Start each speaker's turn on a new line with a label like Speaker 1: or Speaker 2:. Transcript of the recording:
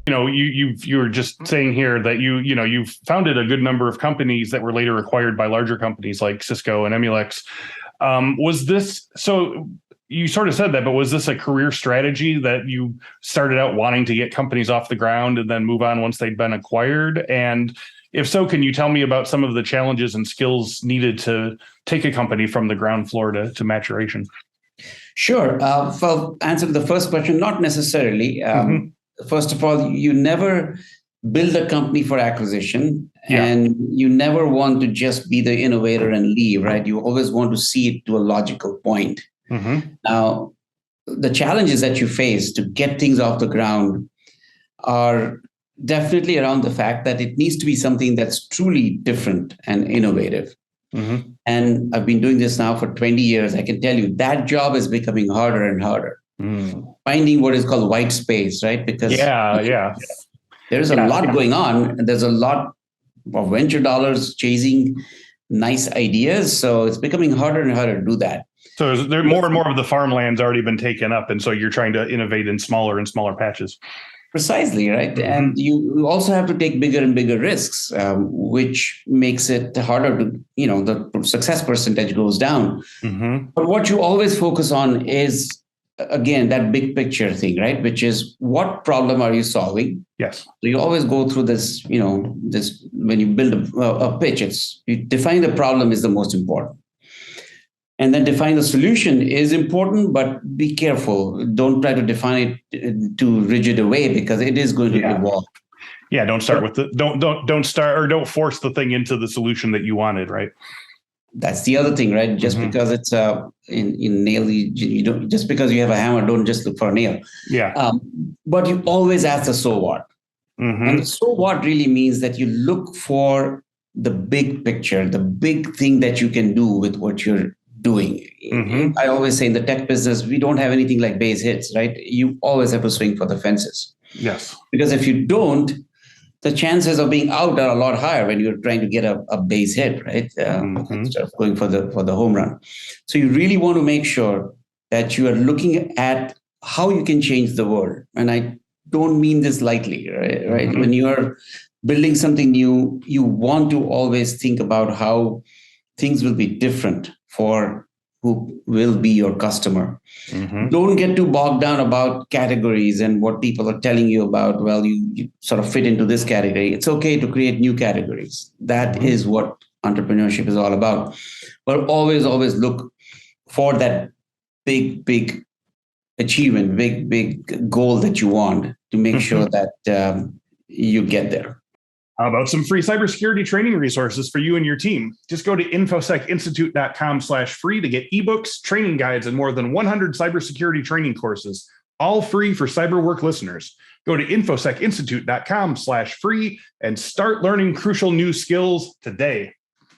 Speaker 1: You were just saying here that you've founded a good number of companies that were later acquired by larger companies like Cisco and Emulex. Was this so? You sort of said that, but was this a career strategy that you started out wanting to get companies off the ground and then move on once they'd been acquired? And if so, can you tell me about some of the challenges and skills needed to take a company from the ground floor to maturation?
Speaker 2: Sure. For answering the first question, not necessarily. First of all, you never build a company for acquisition, and you never want to just be the innovator and leave, right? You always want to see it to a logical point. Now, the challenges that you face to get things off the ground are definitely around the fact that it needs to be something that's truly different and innovative. And I've been doing this now for 20 years. I can tell you that job is becoming harder and harder. Finding what is called white space, right? Because there's a lot going on, and there's a lot of venture dollars chasing nice ideas. So it's becoming harder and harder to do that.
Speaker 1: So there more and more of the farmland's already been taken up, and so you're trying to innovate in smaller and smaller patches.
Speaker 2: Precisely, right? And you also have to take bigger and bigger risks, which makes it harder to, the success percentage goes down. But what you always focus on is, again, that big picture thing, right? Which is, what problem are you solving?
Speaker 1: Yes.
Speaker 2: So you always go through this, when you build a pitch, you define the problem is the most important. And then define the solution is important, but be careful. Don't try to define it too rigid a way, because it is going to evolve.
Speaker 1: Yeah, don't start with don't force the thing into the solution that you wanted, right?
Speaker 2: That's the other thing, right? Just because it's in nail, you don't, just because you have a hammer, don't just look for a nail.
Speaker 1: Yeah.
Speaker 2: But you always ask the so what. And the so what really means that you look for the big picture, the big thing that you can do with what you're doing. I always say in the tech business, we don't have anything like base hits, right? You always have to swing for the fences.
Speaker 1: Yes.
Speaker 2: Because if you don't, the chances of being out are a lot higher when you're trying to get a base hit, right? Instead of going for the home run. So you really want to make sure that you are looking at how you can change the world. And I don't mean this lightly, right? When you are building something new, you want to always think about how things will be different for who will be your customer. Don't get too bogged down about categories and what people are telling you about, well, you sort of fit into this category. It's okay to create new categories. That is what entrepreneurship is all about. But always look for that big achievement, big goal that you want to make sure that you get there.
Speaker 1: How about some free cybersecurity training resources for you and your team? Just go to infosecinstitute.com/free to get ebooks, training guides, and more than 100 cybersecurity training courses, all free for CyberWork listeners. Go to infosecinstitute.com/free and start learning crucial new skills today.